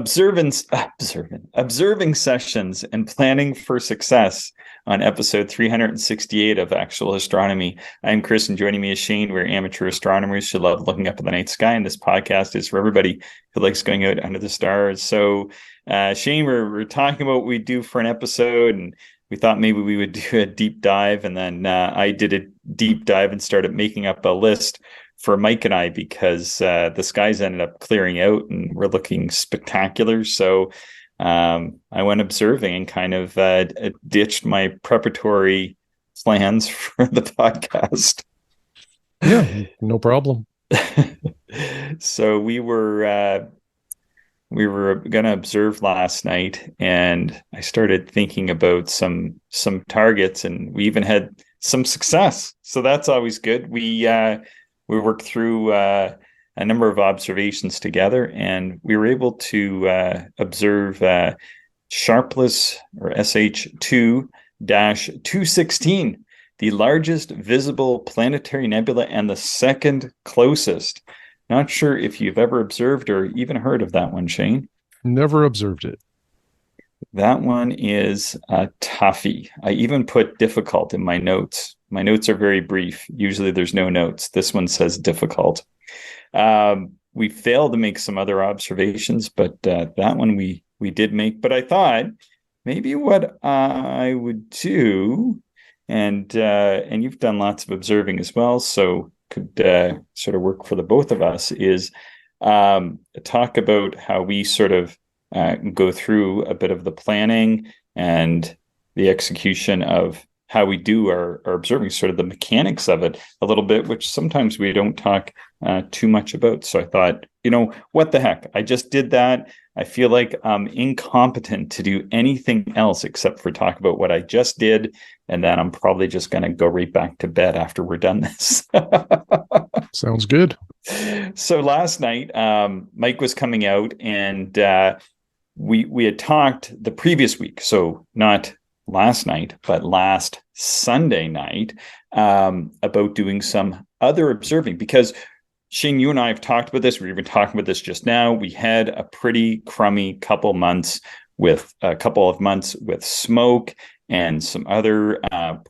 observing sessions and planning for success on episode 368 of Actual Astronomy. I'm Chris, and joining me is Shane. We're amateur astronomers who love looking up at the night sky, and this podcast is for everybody who likes going out under the stars. So, Shane, we're talking about what we do for an episode, and we thought maybe we would do a deep dive, and then I did a deep dive and started making up a list for Mike and I, because the skies ended up clearing out and we're looking spectacular. So I went observing and kind of ditched my preparatory plans for the podcast. Yeah, no problem. So we were going to observe last night, and I started thinking about some targets, and we even had some success. So that's always good. We worked through a number of observations together, and we were able to observe Sharpless, or SH2-216, the largest visible planetary nebula and the second closest. Not sure if you've ever observed or even heard of that one, Shane. Never observed it. That one is a toughie. I even put difficult in my notes. My notes are very brief. Usually there's no notes. This one says difficult. We failed to make some other observations, but that one we did make. But I thought maybe what I would do, and you've done lots of observing as well, so could sort of work for the both of us, is talk about how we sort of go through a bit of the planning and the execution of how we do our observing, sort of the mechanics of it a little bit, which sometimes we don't talk too much about. So I thought, what the heck? I just did that. I feel like I'm incompetent to do anything else except for talk about what I just did. And then I'm probably just going to go right back to bed after we're done this. Sounds good. So last night, Mike was coming out, and we had talked the previous week. So not last night, but last Sunday night, about doing some other observing, because Shane, you and I have talked about this. We were even talking about this just now. We had a pretty crummy couple of months with smoke and some other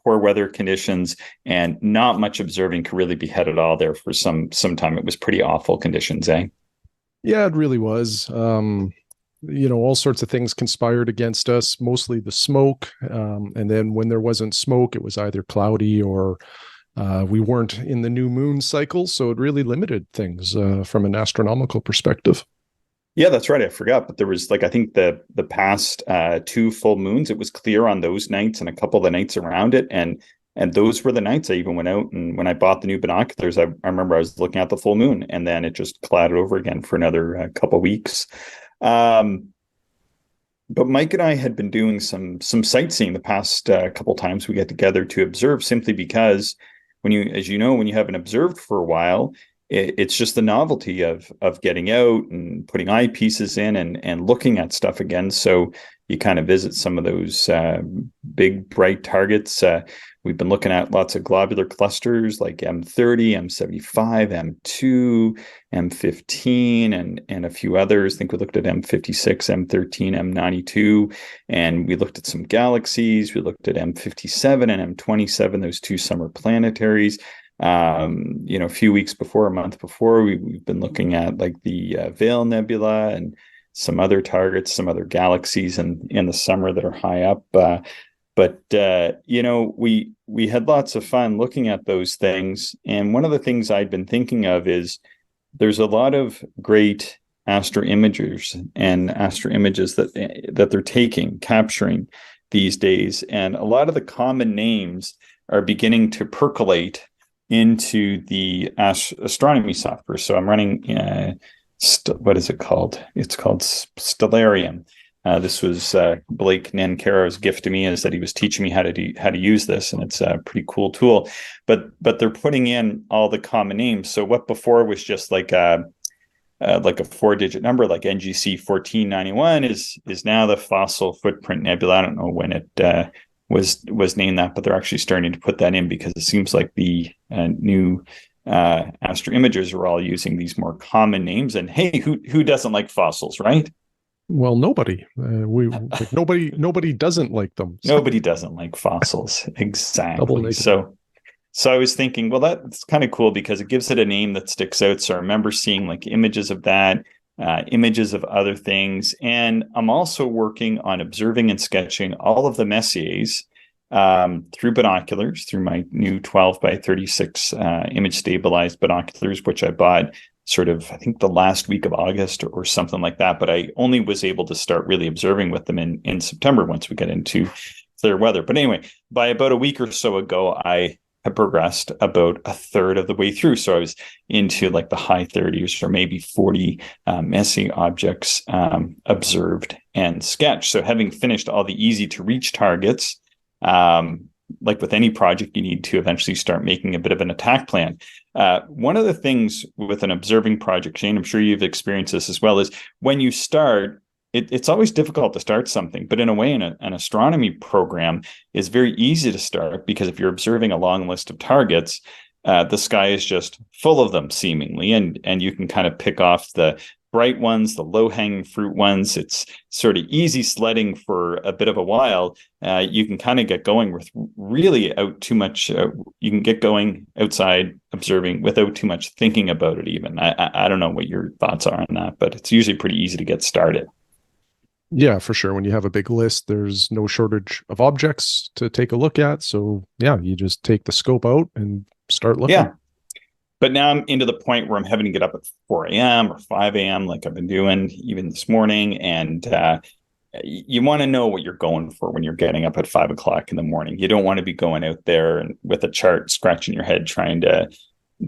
poor weather conditions, and not much observing could really be had at all there for some time. It was pretty awful conditions, eh? Yeah, it really was. All sorts of things conspired against us, mostly the smoke. And then when there wasn't smoke, it was either cloudy or we weren't in the new moon cycle. So it really limited things from an astronomical perspective. Yeah, that's right. I forgot. But there was, I think the past 2 full moons, it was clear on those nights and a couple of the nights around it. And those were the nights I even went out, and when I bought the new binoculars, I remember I was looking at the full moon, and then it just clouded over again for another couple of weeks. But Mike and I had been doing some sightseeing the past couple times we get together to observe, simply because when you haven't observed for a while, it's just the novelty of getting out and putting eyepieces in and looking at stuff again. So you kind of visit some of those big bright targets. We've been looking at lots of globular clusters like M30, M75, M2, M15, and a few others. I think we looked at M56, M13, M92, and we looked at some galaxies. We looked at M57 and M27, those 2 summer planetaries. A few weeks before, a month before, we've been looking at the Veil Nebula and some other targets, some other galaxies in the summer that are high up. But we had lots of fun looking at those things. And one of the things I'd been thinking of is there's a lot of great astro imagers and astro images that they're capturing these days. And a lot of the common names are beginning to percolate into the astronomy software. So I'm running, what is it called? It's called Stellarium. This was Blake Nancaro's gift to me, is that he was teaching me how to use this, and it's a pretty cool tool. But they're putting in all the common names. So what before was just like a 4-digit number, like NGC 1491, is now the Fossil Footprint Nebula. I don't know when it was named that, but they're actually starting to put that in, because it seems like the new astro imagers are all using these more common names. And hey, who doesn't like fossils, right? Well, nobody. We like nobody doesn't like them. So Nobody doesn't like fossils. double Exactly. negative. So I was thinking, well, that's kind of cool because it gives it a name that sticks out. So I remember seeing like images of that, images of other things. And I'm also working on observing and sketching all of the Messiers through binoculars, through my new 12 by 36 image stabilized binoculars, which I bought sort of, I think, the last week of August or something like that. But I only was able to start really observing with them in September once we get into clear weather. But anyway, by about a week or so ago, I had progressed about a third of the way through. So I was into like the high 30s or maybe 40 Messier objects observed and sketched. So having finished all the easy to reach targets, like with any project, you need to eventually start making a bit of an attack plan. One of the things with an observing project, Shane, I'm sure you've experienced this as well, is when you start, it's always difficult to start something, but in a way, an astronomy program is very easy to start because if you're observing a long list of targets, the sky is just full of them seemingly, and you can kind of pick off the bright ones, the low-hanging fruit ones. It's sort of easy sledding for a bit of a while. You can kind of get going with really out too much. You can get going outside observing without too much thinking about it even. I don't know what your thoughts are on that, but it's usually pretty easy to get started. Yeah, for sure. When you have a big list, there's no shortage of objects to take a look at. So yeah, you just take the scope out and start looking. Yeah. But now I'm into the point where I'm having to get up at 4 a.m. or 5 a.m. like I've been doing even this morning. And you want to know what you're going for when you're getting up at 5 o'clock in the morning. You don't want to be going out there and with a chart, scratching your head, trying to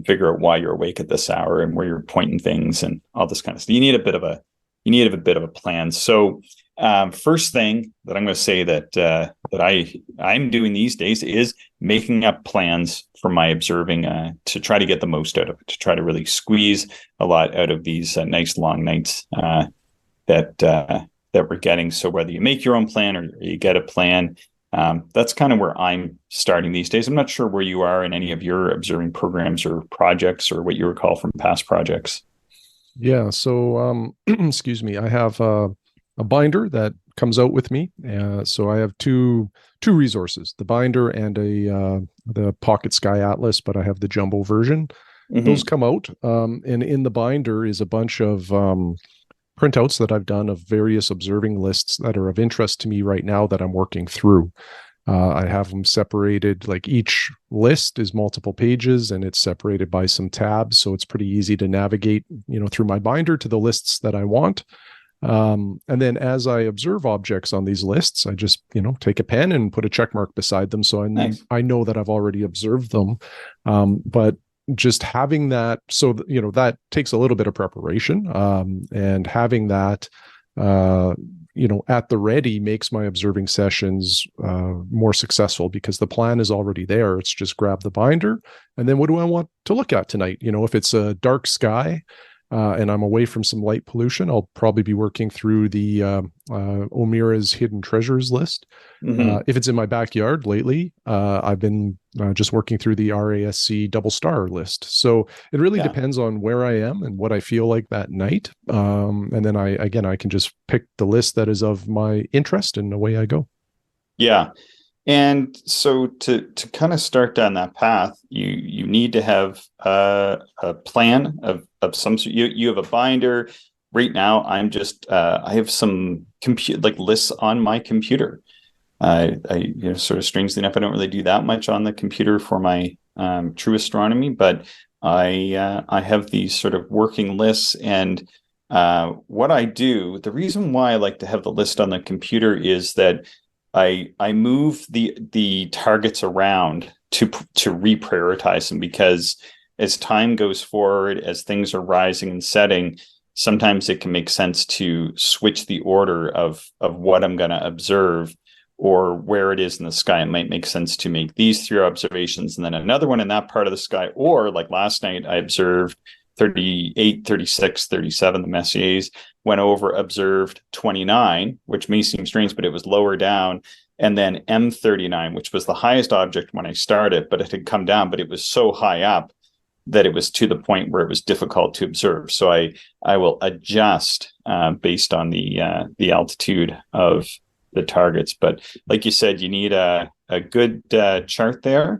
figure out why you're awake at this hour and where you're pointing things and all this kind of stuff. You need a bit of a plan. So first thing that I'm going to say that I'm doing these days is making up plans for my observing to try to get the most out of it, to try to really squeeze a lot out of these nice long nights that we're getting. So whether you make your own plan or you get a plan, that's kind of where I'm starting these days. I'm not sure where you are in any of your observing programs or projects or what you recall from past projects. Yeah. So, excuse me. I have a binder that comes out with me. So I have two resources: the binder and the Pocket Sky Atlas. But I have the jumbo version. Mm-hmm. Those come out, and in the binder is a bunch of printouts that I've done of various observing lists that are of interest to me right now that I'm working through. I have them separated, like each list is multiple pages and it's separated by some tabs. So it's pretty easy to navigate, through my binder to the lists that I want. And then as I observe objects on these lists, I just, take a pen and put a check mark beside them. So I know that I've already observed them. But just having that, so, that takes a little bit of preparation. And having that, at the ready makes my observing sessions more successful because the plan is already there. It's just grab the binder. And then what do I want to look at tonight? If it's a dark sky, and I'm away from some light pollution, I'll probably be working through the O'Meara's Hidden Treasures list. Mm-hmm. If it's in my backyard lately, I've been just working through the RASC double star list. So it really depends on where I am and what I feel like that night. And then I can just pick the list that is of my interest and away I go. Yeah. And so to kind of start down that path, you need to have a plan of some sort. You have a binder. Right now, I'm just I have some lists on my computer. I sort of strangely enough, I don't really do that much on the computer for my true astronomy, but I have these sort of working lists. And what I do, the reason why I like to have the list on the computer is that I move the targets around to reprioritize them, because as time goes forward, as things are rising and setting, sometimes it can make sense to switch the order of what I'm going to observe or where it is in the sky. It might make sense to make these 3 observations and then another one in that part of the sky. Or like last night, I observed 38, 36, 37, the Messiers, went over, observed 29, which may seem strange, but it was lower down. And then M39, which was the highest object when I started, but it had come down, but it was so high up that it was to the point where it was difficult to observe. So I will adjust based on the altitude of the targets. But like you said, you need a good chart there.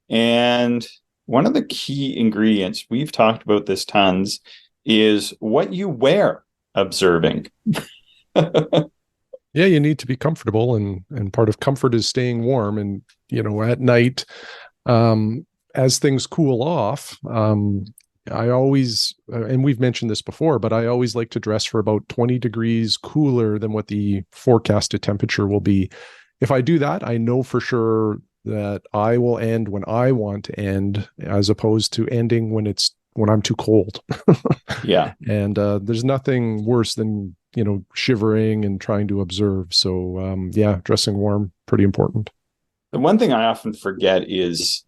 And one of the key ingredients, we've talked about this tons, is what you wear observing. Yeah, you need to be comfortable, and part of comfort is staying warm. And at night, as things cool off, I always, and we've mentioned this before, but I always like to dress for about 20 degrees cooler than what the forecasted temperature will be. If I do that, I know for sure that I will end when I want to end, as opposed to ending when I'm too cold. Yeah. And there's nothing worse than shivering and trying to observe. So yeah, dressing warm, pretty important. The one thing I often forget is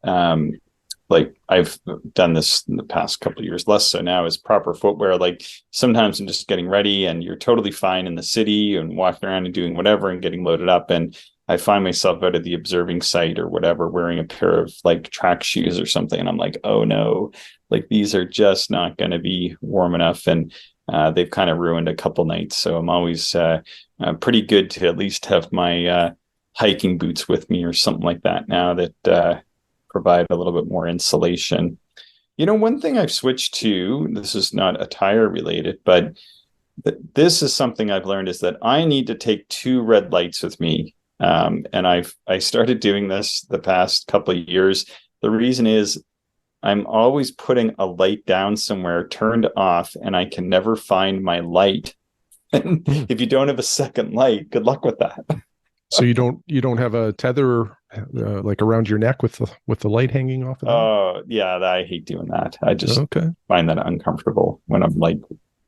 like I've done this in the past couple of years, less so now, is proper footwear. Like sometimes I'm just getting ready and you're totally fine in the city and walking around and doing whatever and getting loaded up, and I find myself out at the observing site or whatever wearing a pair of like track shoes or something, and I'm like, oh no, like these are just not going to be warm enough, and they've kind of ruined a couple nights. So I'm always pretty good to at least have my hiking boots with me or something like that now, that provide a little bit more insulation. One thing I've switched to, this is not attire related, but this is something I've learned, is that I need to take 2 red lights with me. And I started doing this the past couple of years. The reason is I'm always putting a light down somewhere turned off, and I can never find my light. And if you don't have a second light, good luck with that. So you don't have a tether like around your neck with the light hanging off of that? Oh yeah, I hate doing that. I just Okay. find that uncomfortable when I'm like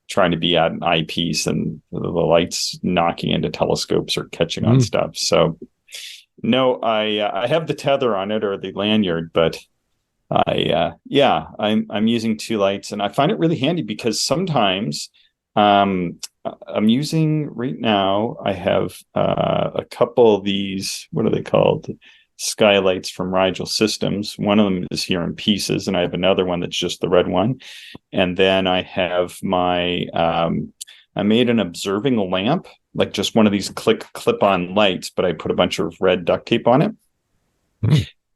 trying to be at an eyepiece and the lights knocking into telescopes or catching on stuff. So no, I have the tether on it or the lanyard, but I'm using 2 lights, and I find it really handy because sometimes I'm using right now, I have a couple of these, what are they called? Skylights from Rigel Systems. One of them is here in pieces, and I have another one that's just the red one. And then I have my I made an observing lamp, like just one of these clip-on lights, but I put a bunch of red duct tape on it.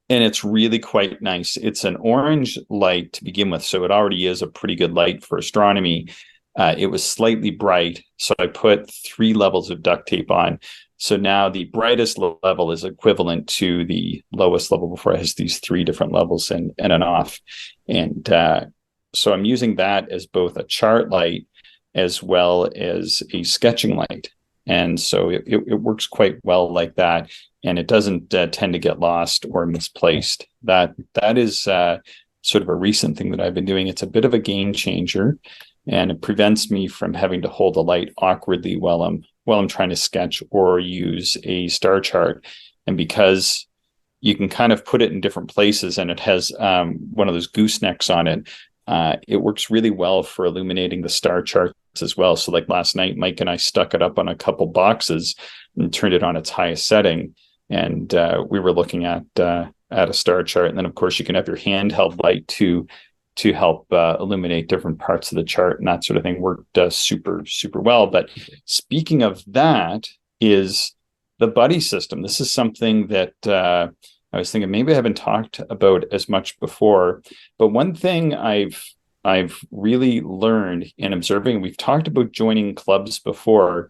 And it's really quite nice. It's an orange light to begin with, so it already is a pretty good light for astronomy. It was slightly bright, so I put 3 levels of duct tape on. So now the brightest level is equivalent to the lowest level before. It has these 3 different levels and an off. And so I'm using that as both a chart light as well as a sketching light. And so it works quite well like that. And it doesn't tend to get lost or misplaced. That is sort of a recent thing that I've been doing. It's a bit of a game changer, and it prevents me from having to hold a light awkwardly while I'm trying to sketch or use a star chart. And because you can kind of put it in different places, and it has one of those goosenecks on it, it works really well for illuminating the star charts as well. So like last night, Mike and I stuck it up on a couple boxes and turned it on its highest setting. And we were looking at a star chart. And then, of course, you can have your handheld light to help illuminate different parts of the chart, and that sort of thing worked super, super well. But speaking of that is the buddy system. This is something that I was thinking maybe I haven't talked about as much before, but one thing I've really learned in observing, we've talked about joining clubs before,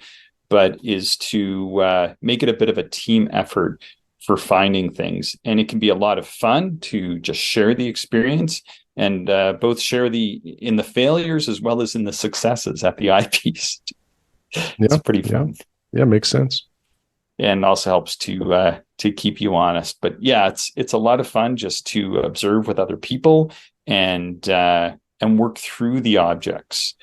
but is to make it a bit of a team effort for finding things. And it can be a lot of fun to just share the experience and both share in the failures as well as in the successes at the eyepiece. It's pretty fun. Yeah, makes sense. And also helps to keep you honest. But yeah, it's a lot of fun just to observe with other people and work through the objects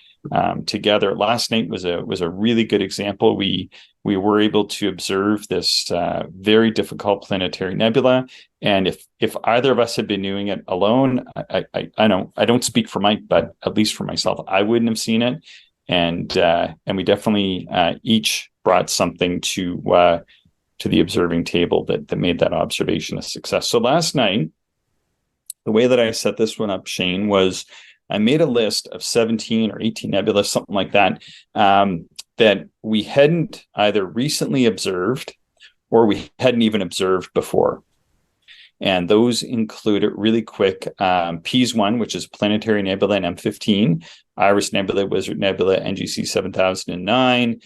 together. Last night was a really good example. We were able to observe this very difficult planetary nebula, and if either of us had been doing it alone, I don't speak for Mike, but at least for myself, I wouldn't have seen it. And we definitely each brought something to the observing table that made that observation a success. So last night, The way that I set this one up, Shane, was I made a list of 17 or 18 nebula, something like that, that we hadn't either recently observed or we hadn't even observed before. And those included really quick PEAS 1, which is Planetary Nebula in M15, Iris Nebula, Wizard Nebula, NGC 7009,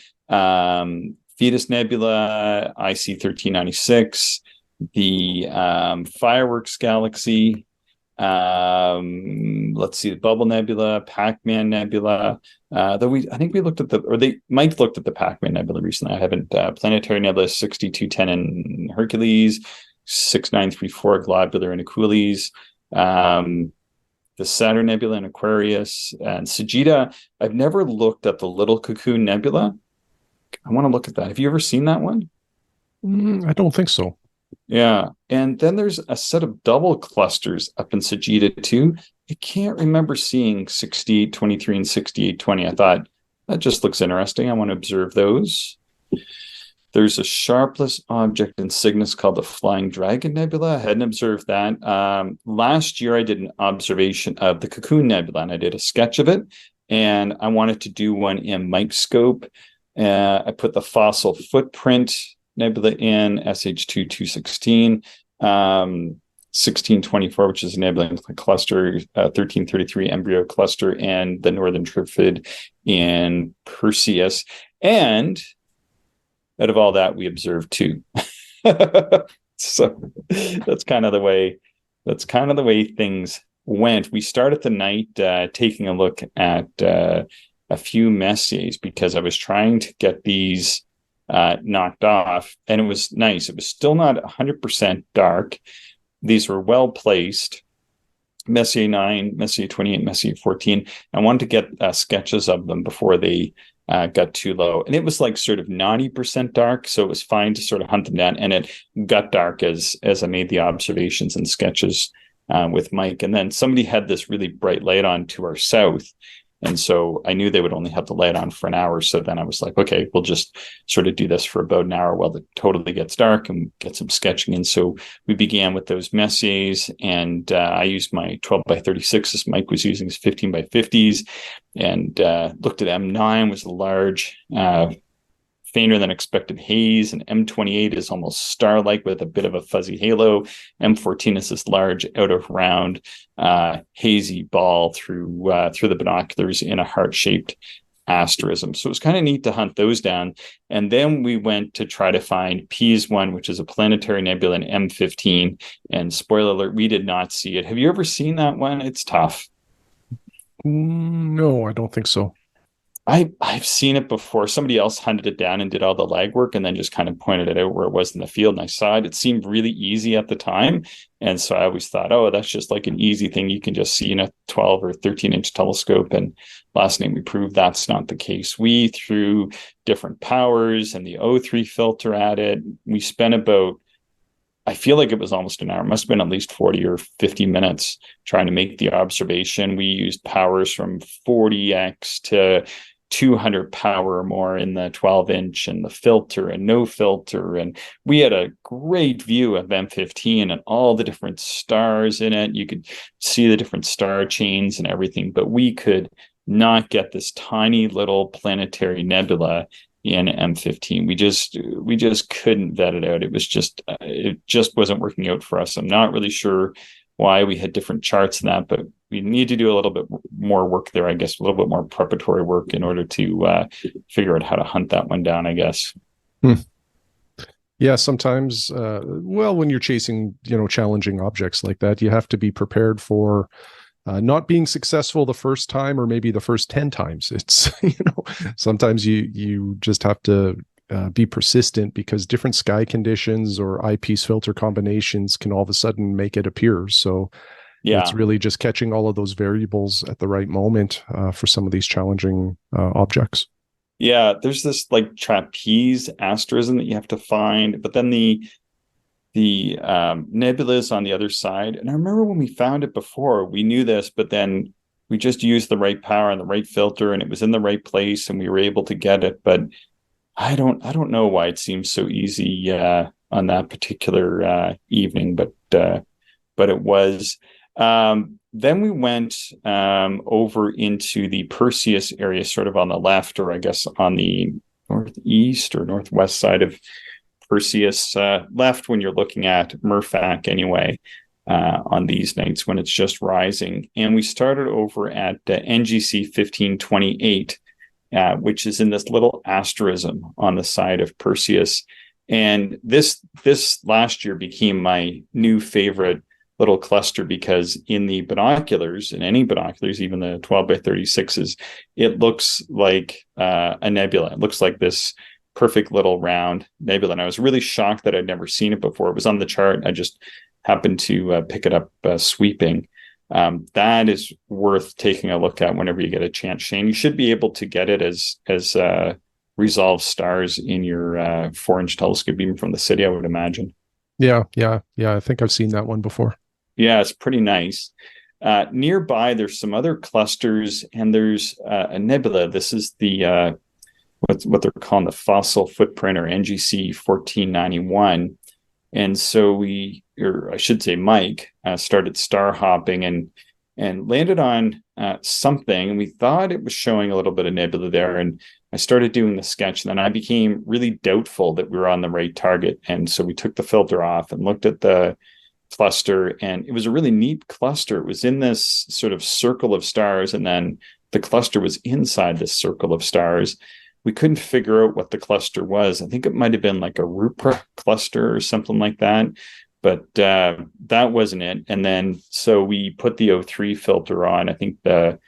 Thetis Nebula, IC 1396, the Fireworks Galaxy, let's see, the Bubble Nebula, Pac-Man Nebula. I think we looked at they might have looked at the Pac-Man Nebula recently. I haven't. Planetary Nebula 6210 in Hercules, 6934 Globular in Achilles, the Saturn Nebula in Aquarius, and Sagitta. I've never looked at the Little Cocoon Nebula. I want to look at that. Have you ever seen that one? I don't think so. Yeah. And then there's a set of double clusters up in Sagitta too. I can't remember seeing 6823 and 6820. I thought that just looks interesting. I want to observe those. There's a sharpless object in Cygnus called the Flying Dragon Nebula. I hadn't observed that. Last year, I did an observation of the Cocoon Nebula, and I did a sketch of it. And I wanted to do one in Microscope. I put the Fossil Footprint Nebula in SH2 216, 1624, which is a nebula cluster, 1333 embryo cluster, and the Northern Trifid in Perseus. And out of all that, we observed 2. So that's kind of the way things went. We started the night taking a look at a few Messiers because I was trying to get these knocked off, and it was nice. It was still not 100% dark. These were well placed. Messier 9, Messier 28, Messier 14. I wanted to get sketches of them before they got too low, and it was like sort of 90% dark, so it was fine to sort of hunt them down. And it got dark as I made the observations and sketches with Mike. And then somebody had this really bright light on to our south, and so I knew they would only have the light on for an hour. So then I was like, okay, we'll just sort of do this for about an hour while it totally gets dark and get some sketching in. So we began with those Messiers, and I used my 12 by 36s. Mike was using his 15 by 50s, and looked at M9, was a large, fainter than expected haze, and M28 is almost star-like with a bit of a fuzzy halo. M14 is this large, out of round, hazy ball through the binoculars in a heart-shaped asterism. So it was kind of neat to hunt those down. And then we went to try to find PEAS 1, which is a planetary nebula in M15. And spoiler alert, we did not see it. Have you ever seen that one? It's tough. No, I don't think so. I've seen it before. Somebody else hunted it down and did all the legwork and then just kind of pointed it out where it was in the field. And I saw it. It seemed really easy at the time. And so I always thought, oh, that's just like an easy thing you can just see in a 12 or 13-inch telescope. And last night we proved that's not the case. We threw different powers and the O3 filter at it. We spent about, I feel like it was almost an hour. It must have been at least 40 or 50 minutes trying to make the observation. We used powers from 40x to 200 power or more in the 12-inch, and the filter and no filter. And we had a great view of M15 and all the different stars in it. You could see the different star chains and everything, but we could not get this tiny little planetary nebula in M15. We just couldn't vet it out. It just wasn't working out for us. I'm not really sure why. We had different charts in that, but we need to do a little bit more work there, I guess, a little bit more preparatory work in order to figure out how to hunt that one down, I guess. Yeah, sometimes, when you're chasing, challenging objects like that, you have to be prepared for not being successful the first time or maybe the first 10 times. It's, sometimes you just have to be persistent because different sky conditions or eyepiece filter combinations can all of a sudden make it appear. So yeah, it's really just catching all of those variables at the right moment for some of these challenging objects. Yeah, there's this like trapeze asterism that you have to find, but then the nebula is on the other side. And I remember when we found it before, we knew this, but then we just used the right power and the right filter, and it was in the right place, and we were able to get it. But I don't know why it seems so easy on that particular evening, but it was. Then we went over into the Perseus area, sort of on the left, or I guess on the northeast or northwest side of Perseus, left when you're looking at Murphak anyway, on these nights when it's just rising. And we started over at NGC 1528, which is in this little asterism on the side of Perseus. And this last year became my new favorite little cluster, because in the binoculars, in any binoculars, even the 12 by 36s, it looks like a nebula. It looks like this perfect little round nebula. And I was really shocked that I'd never seen it before. It was on the chart. I just happened to pick it up sweeping. That is worth taking a look at whenever you get a chance, Shane. You should be able to get it as resolved stars in your 4-inch telescope, even from the city, I would imagine. Yeah. I think I've seen that one before. Yeah, it's pretty nice. Nearby, there's some other clusters, and there's a nebula. This is the what they're calling the fossil footprint, or NGC 1491. And so or I should say Mike, started star hopping and landed on something. And we thought it was showing a little bit of nebula there. And I started doing the sketch, and then I became really doubtful that we were on the right target. And so we took the filter off and looked at the cluster, and it was a really neat cluster. It was in this sort of circle of stars, and then the cluster was inside this circle of stars. We couldn't figure out what the cluster was. I think it might have been like a Rupert cluster or something like that, but that wasn't it. And then so we put the O3 filter on, I think the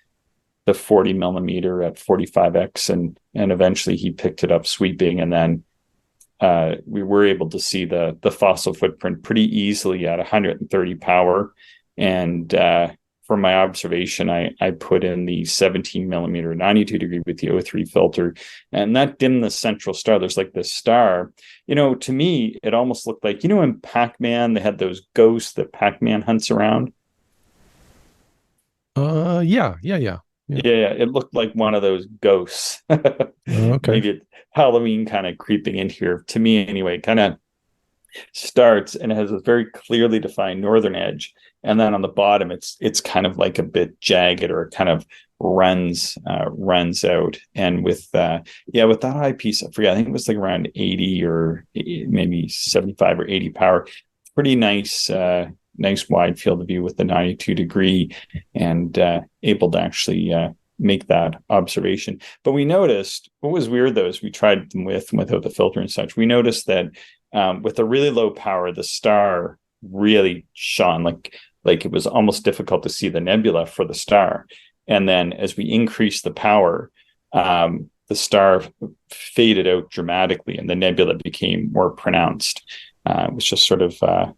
40 millimeter at 45x, and eventually he picked it up sweeping, and then we were able to see the fossil footprint pretty easily at 130 power. And for my observation, I put in the 17 millimeter 92 degree with the O3 filter, and that dimmed the central star. There's like this star, to me, it almost looked like, in Pac-Man, they had those ghosts that Pac-Man hunts around. Yeah. Yeah, it looked like one of those ghosts. Okay. Maybe it's Halloween kind of creeping in here. To me, anyway, kind of starts and it has a very clearly defined northern edge, and then on the bottom, it's kind of like a bit jagged, or it kind of runs out. And with that eyepiece, I forget, I think it was like around 80 or maybe 75 or 80 power. Pretty nice. Nice wide field of view with the 92 degree, and able to actually make that observation. But we noticed, what was weird though, is we tried them with and without the filter and such. We noticed that with a really low power, the star really shone like it was almost difficult to see the nebula for the star. And then as we increased the power, the star faded out dramatically, and the nebula became more pronounced. It was just sort of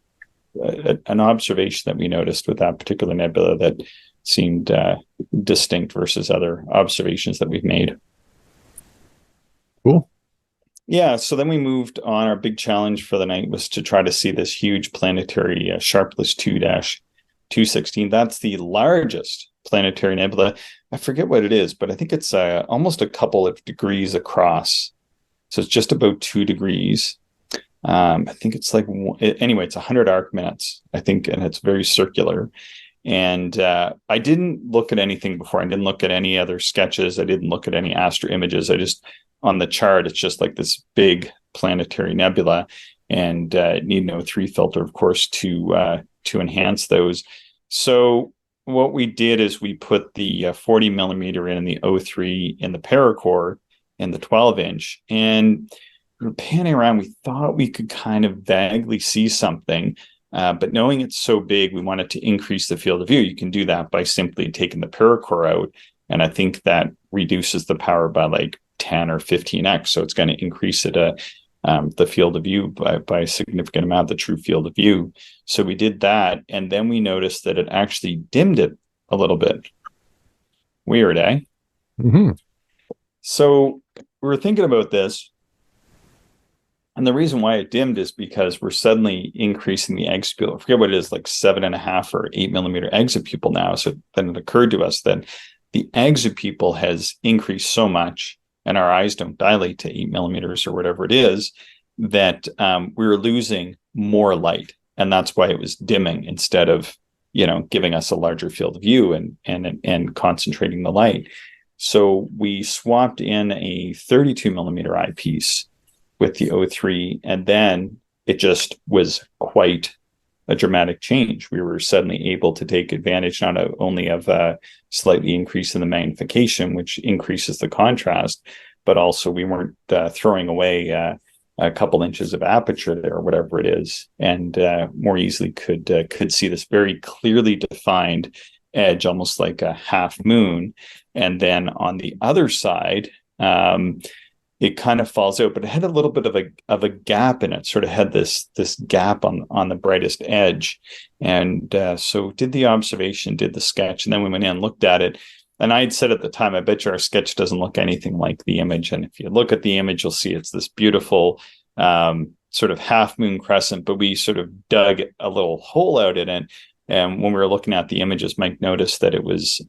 an observation that we noticed with that particular nebula that seemed distinct versus other observations that we've made. Cool. Yeah, so then we moved on. Our big challenge for the night was to try to see this huge planetary Sharpless 2-216. That's the largest planetary nebula. I forget what it is, but I think it's almost a couple of degrees across. So it's just about 2 degrees. I think it's like, anyway, it's 100 arc minutes, I think, and it's very circular. And I didn't look at anything before. I didn't look at any other sketches. I didn't look at any astro images. I just, on the chart, it's just like this big planetary nebula, and need an O3 filter, of course, to enhance those. So what we did is we put the 40 millimeter in the O3 in the paracore and the 12-inch, and we were panning around. We thought we could kind of vaguely see something, but knowing it's so big, we wanted to increase the field of view. You can do that by simply taking the paracore out, and I think that reduces the power by like 10 or 15x. So it's going to increase it the field of view by a significant amount, the true field of view. So we did that, and then we noticed that it actually dimmed it a little bit. Weird, eh? Mm-hmm. So we were thinking about this. And the reason why it dimmed is because we're suddenly increasing the exopupil. I forget what it is, like 7.5 or 8 millimeter exopupil now. So then it occurred to us that the exopupil has increased so much, and our eyes don't dilate to 8 millimeters or whatever it is, that we were losing more light. And that's why it was dimming instead of, giving us a larger field of view and concentrating the light. So we swapped in a 32 millimeter eyepiece with the O3, and then it just was quite a dramatic change. We were suddenly able to take advantage not only of a slightly increase in the magnification, which increases the contrast, but also we weren't throwing away a couple inches of aperture there, or whatever it is, and more easily could see this very clearly defined edge, almost like a half moon. And then on the other side, it kind of falls out, but it had a little bit of a gap in it. Sort of had this gap on the brightest edge, and so did the observation, did the sketch, and then we went in and looked at it. And I had said at the time, I bet you our sketch doesn't look anything like the image. And if you look at the image, you'll see it's this beautiful sort of half moon crescent, but we sort of dug a little hole out in it. And when we were looking at the images, Mike noticed that it was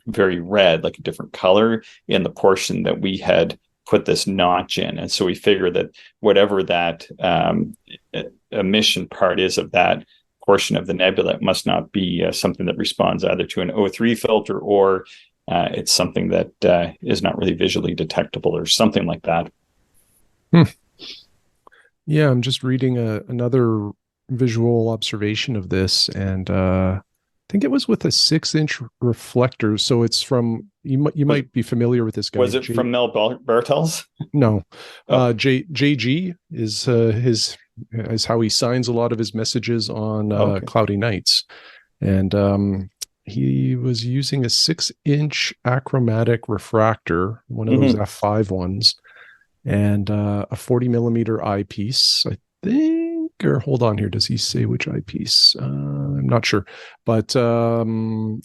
very red, like a different color in the portion that we had put this notch in. And so we figured that whatever that emission part is of that portion of the nebula, it must not be something that responds either to an O3 filter, or it's something that is not really visually detectable, or something like that. Yeah, I'm just reading another visual observation of this, and I think it was with a 6-inch reflector. So it's from, you might be familiar with this guy. Was it from Mel Bartels? No. JG is how he signs a lot of his messages on cloudy nights. And he was using a 6-inch achromatic refractor, one of those F5 ones, and a 40 millimeter eyepiece, I think, or hold on here. Does he say which eyepiece? I'm not sure, but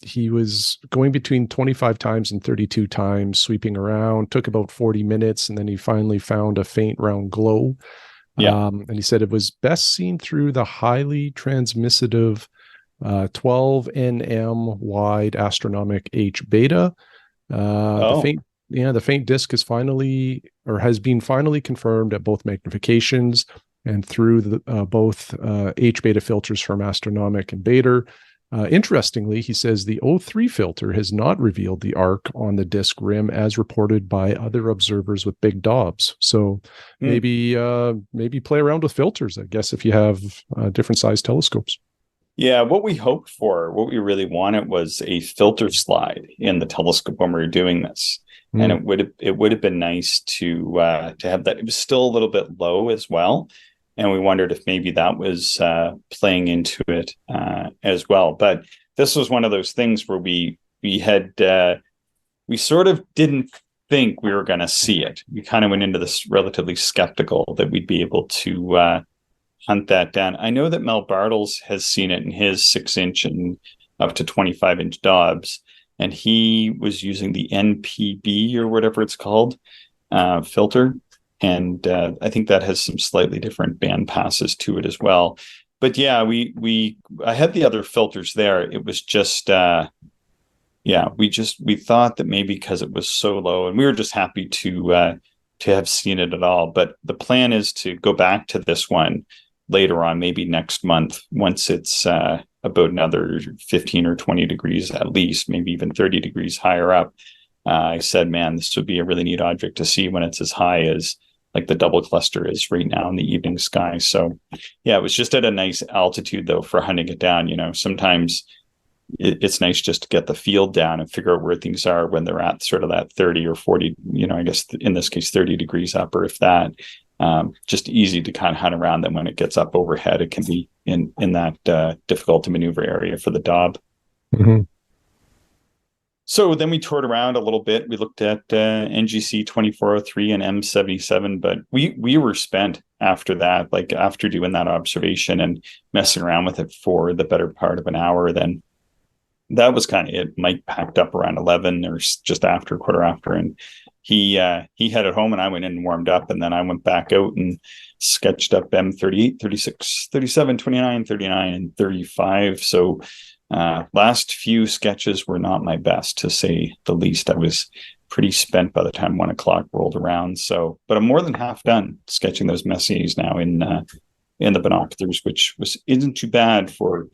he was going between 25 times and 32 times, sweeping around, took about 40 minutes. And then he finally found a faint round glow. Yeah. And he said it was best seen through the highly transmissive 12 nm wide astronomic H beta. The faint disk has been finally confirmed at both magnifications and through the both H beta filters from astronomic and beta. Interestingly, he says the O3 filter has not revealed the arc on the disk rim as reported by other observers with big Dobbs. So maybe play around with filters, I guess, if you have different size telescopes. Yeah, what we hoped for, what we really wanted, was a filter slide in the telescope when we were doing this. And it would have been nice to have that. It was still a little bit low as well, and we wondered if maybe that was playing into it as well. But this was one of those things where we sort of didn't think we were going to see it. We kind of went into this relatively skeptical that we'd be able to hunt that down. I know that Mel Bartels has seen it in his 6-inch and up to 25-inch Dobbs. And he was using the NPB or whatever it's called filter. And I think that has some slightly different band passes to it as well. But yeah, I had the other filters there. It was just, we thought that maybe because it was so low, and we were just happy to have seen it at all. But the plan is to go back to this one later on, maybe next month, once it's about another 15 or 20 degrees at least, maybe even 30 degrees higher up. I said, man, this would be a really neat object to see when it's as high as like the double cluster is right now in the evening sky. So yeah, it was just at a nice altitude though for hunting it down. Sometimes it's nice just to get the field down and figure out where things are when they're at sort of that 30 or 40, I guess in this case, 30 degrees up, or if that. Just easy to kind of hunt around them. When it gets up overhead, it can be in that difficult to maneuver area for the Dob. Mm-hmm. So then we toured around a little bit. We looked at NGC 2403 and M77, but we were spent after that. Like after doing that observation and messing around with it for the better part of an hour, then that was kind of it. Mike packed up around 11 or just after, quarter after, and he headed home, and I went in and warmed up, and then I went back out and sketched up M38, 36, 37, 29, 39, and 35. So last few sketches were not my best, to say the least. I was pretty spent by the time 1 o'clock rolled around. So, but I'm more than half done sketching those Messiers now in the binoculars, which isn't too bad for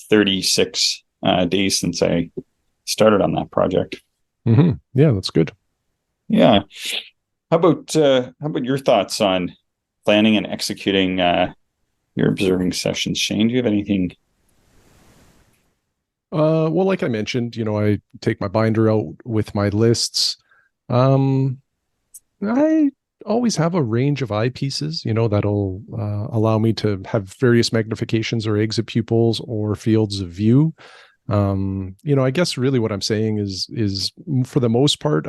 36 days since I started on that project. Yeah, that's good. Yeah. How about your thoughts on planning and executing your observing sessions, Shane? Do you have anything? Well, like I mentioned, I take my binder out with my lists. Um, I always have a range of eyepieces, that'll allow me to have various magnifications or exit pupils or fields of view. I guess really what I'm saying is for the most part,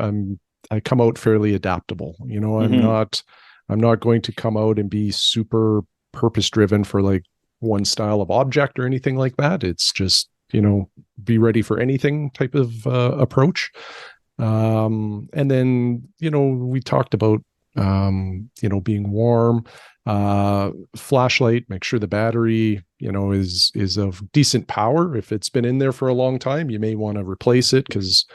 I come out fairly adaptable. Mm-hmm. I'm not going to come out and be super purpose driven for like one style of object or anything like that. It's just, be ready for anything type of approach. And then, we talked about, being warm, flashlight, make sure the battery, is of decent power. If it's been in there for a long time, you may want to replace it because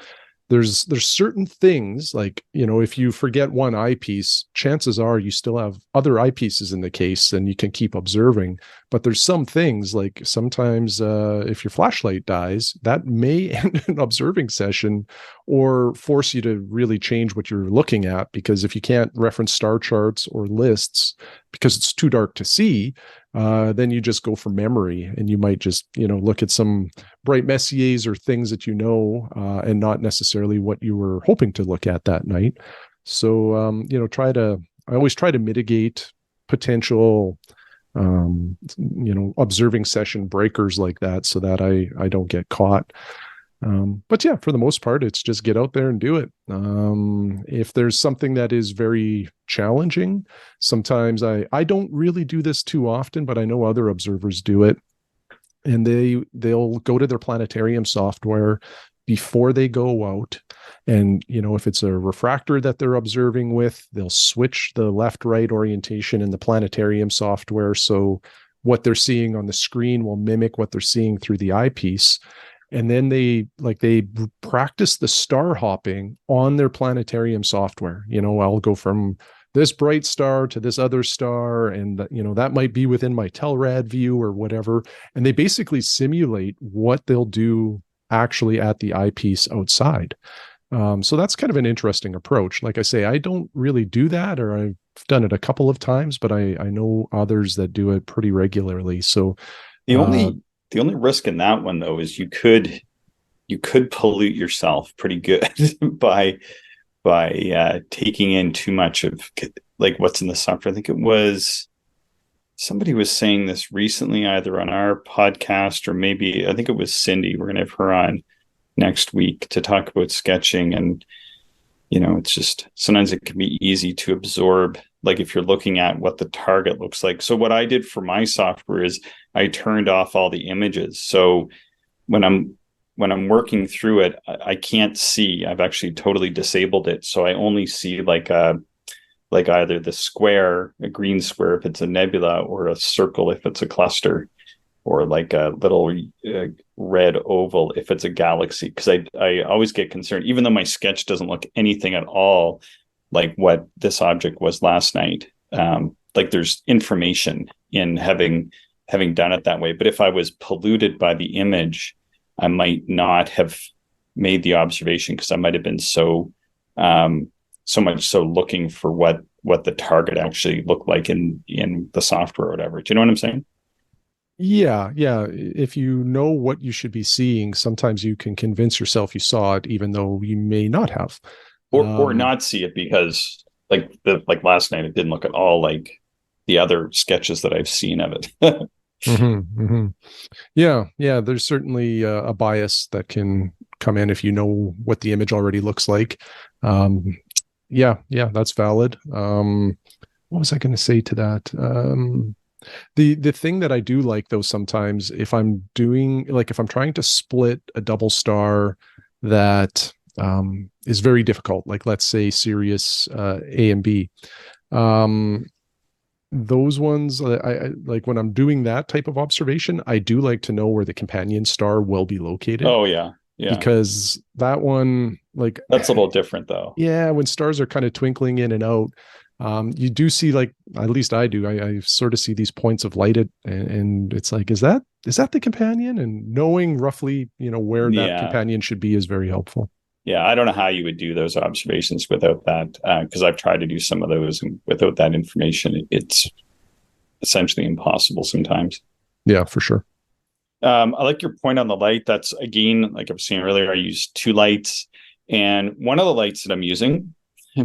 there's certain things like, if you forget one eyepiece, chances are you still have other eyepieces in the case and you can keep observing. But there's some things like sometimes if your flashlight dies, that may end an observing session or force you to really change what you're looking at, because if you can't reference star charts or lists because it's too dark to see, then you just go for memory and you might just, look at some bright messiers or things that and not necessarily what you were hoping to look at that night. So, I always try to mitigate potential, observing session breakers like that so that I don't get caught. But yeah, for the most part, it's just get out there and do it. If there's something that is very challenging, sometimes I don't really do this too often, but I know other observers do it. And they'll go to their planetarium software before they go out. And, if it's a refractor that they're observing with, they'll switch the left-right orientation in the planetarium software. So what they're seeing on the screen will mimic what they're seeing through the eyepiece. And then they practice the star hopping on their planetarium software. I'll go from this bright star to this other star, and that might be within my Telrad view or whatever. And they basically simulate what they'll do actually at the eyepiece outside. So that's kind of an interesting approach. Like I say, I don't really do that, or I've done it a couple of times, but I know others that do it pretty regularly. So The only the only risk in that one though is you could pollute yourself pretty good by taking in too much of like what's in the software. I think it was somebody was saying this recently, either on our podcast or maybe I think it was Cindy. We're gonna have her on next week to talk about sketching. And it's just sometimes it can be easy to absorb, like if you're looking at what the target looks like. So what I did for my software is I turned off all the images. So when I'm working through it, I can't see. I've actually totally disabled it. So I only see like either the square, a green square if it's a nebula, or a circle if it's a cluster, or like a little red oval if it's a galaxy. Because I always get concerned, even though my sketch doesn't look anything at all like what this object was last night. Like there's information in having done it that way. But if I was polluted by the image, I might not have made the observation because I might have been so much so looking for what the target actually looked like in the software or whatever. Do you know what I'm saying? Yeah. If you know what you should be seeing, sometimes you can convince yourself you saw it, even though you may not have. Or not see it because like last night, it didn't look at all like the other sketches that I've seen of it. Yeah. There's certainly a bias that can come in if you know what the image already looks like. Yeah, that's valid. What was I going to say to that? The thing that I do like though, sometimes if I'm trying to split a double star that is very difficult, like let's say Sirius A and B, those ones, I like when I'm doing that type of observation, I do like to know where the companion star will be located. Oh yeah. Because that one, like, that's a little different though. Yeah, when stars are kind of twinkling in and out, You do see, like, at least I do, I sort of see these points of light and it's like, is that the companion? And knowing roughly, where that Yeah. companion should be is very helpful. Yeah, I don't know how you would do those observations without that, because I've tried to do some of those, and without that information, it's essentially impossible sometimes. Yeah, for sure. I like your point on the light. That's, again, like I was saying earlier, I use two lights, and one of the lights that I'm using,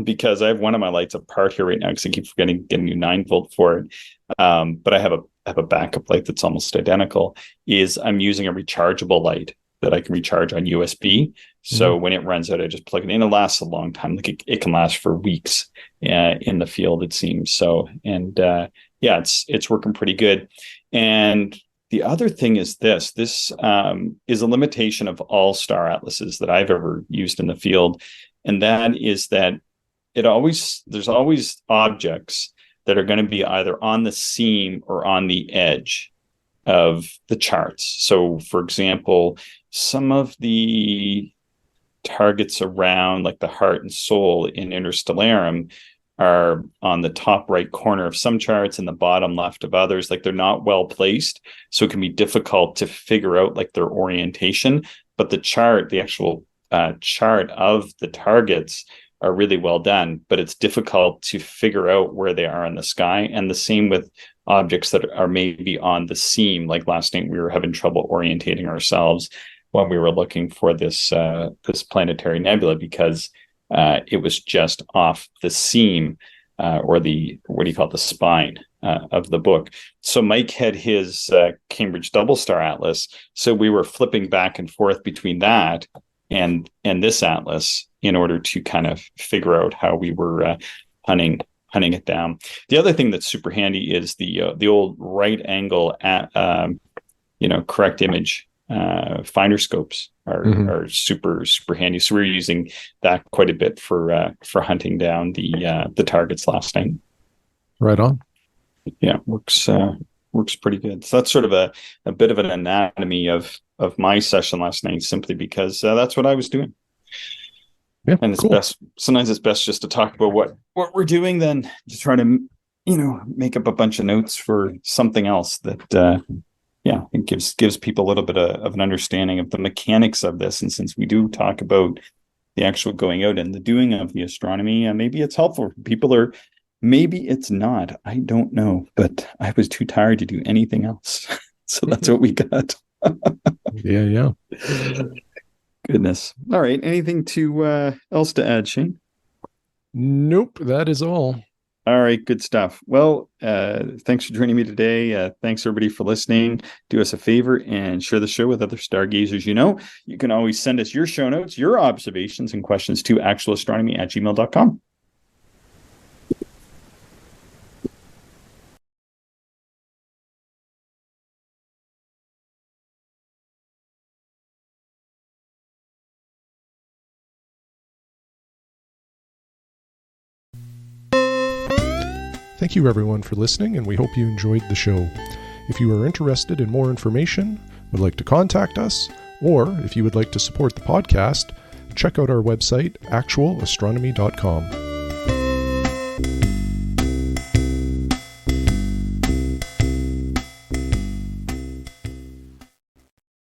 because I have one of my lights apart here right now because I keep forgetting to get a new 9-volt for it. But I have a backup light that's almost identical. Is I'm using a rechargeable light that I can recharge on USB. So when it runs out, I just plug it in. It lasts a long time. Like it can last for weeks in the field, it seems. So, and yeah, it's working pretty good. And the other thing is this is a limitation of all star atlases that I've ever used in the field. And that is that there's always objects that are going to be either on the seam or on the edge of the charts. So, for example, some of the targets around, like the heart and soul in Interstellarum, are on the top right corner of some charts and the bottom left of others. Like, they're not well placed, so it can be difficult to figure out like their orientation. But the actual chart of the targets are really well done, but it's difficult to figure out where they are in the sky. And the same with objects that are maybe on the seam. Like last night, we were having trouble orientating ourselves when we were looking for this planetary nebula, because it was just off the seam, or the, what do you call it, the spine of the book. So Mike had his Cambridge Double Star Atlas, so we were flipping back and forth between that and this atlas in order to kind of figure out how we were hunting it down. The other thing that's super handy is the old right angle at correct image finder scopes are super handy. So we're using that quite a bit for hunting down the targets last night. Right on. Yeah, works pretty good. So that's sort of a bit of an anatomy of my session last night, simply because that's what I was doing. Yeah, and it's cool. Sometimes it's best just to talk about what we're doing than to try to make up a bunch of notes for something else that it gives people a little bit of an understanding of the mechanics of this. And since we do talk about the actual going out and the doing of the astronomy, maybe it's helpful for people, or maybe it's not. I don't know, but I was too tired to do anything else. So that's what we got. Yeah. Goodness. All right. Anything else to add, Shane? Nope. That is all. All right. Good stuff. Well, thanks for joining me today. Thanks everybody for listening. Do us a favor and share the show with other stargazers. You can always send us your show notes, your observations and questions to actualastronomy@gmail.com. Thank you, everyone, for listening, and we hope you enjoyed the show. If you are interested in more information, would like to contact us, or if you would like to support the podcast, check out our website, actualastronomy.com.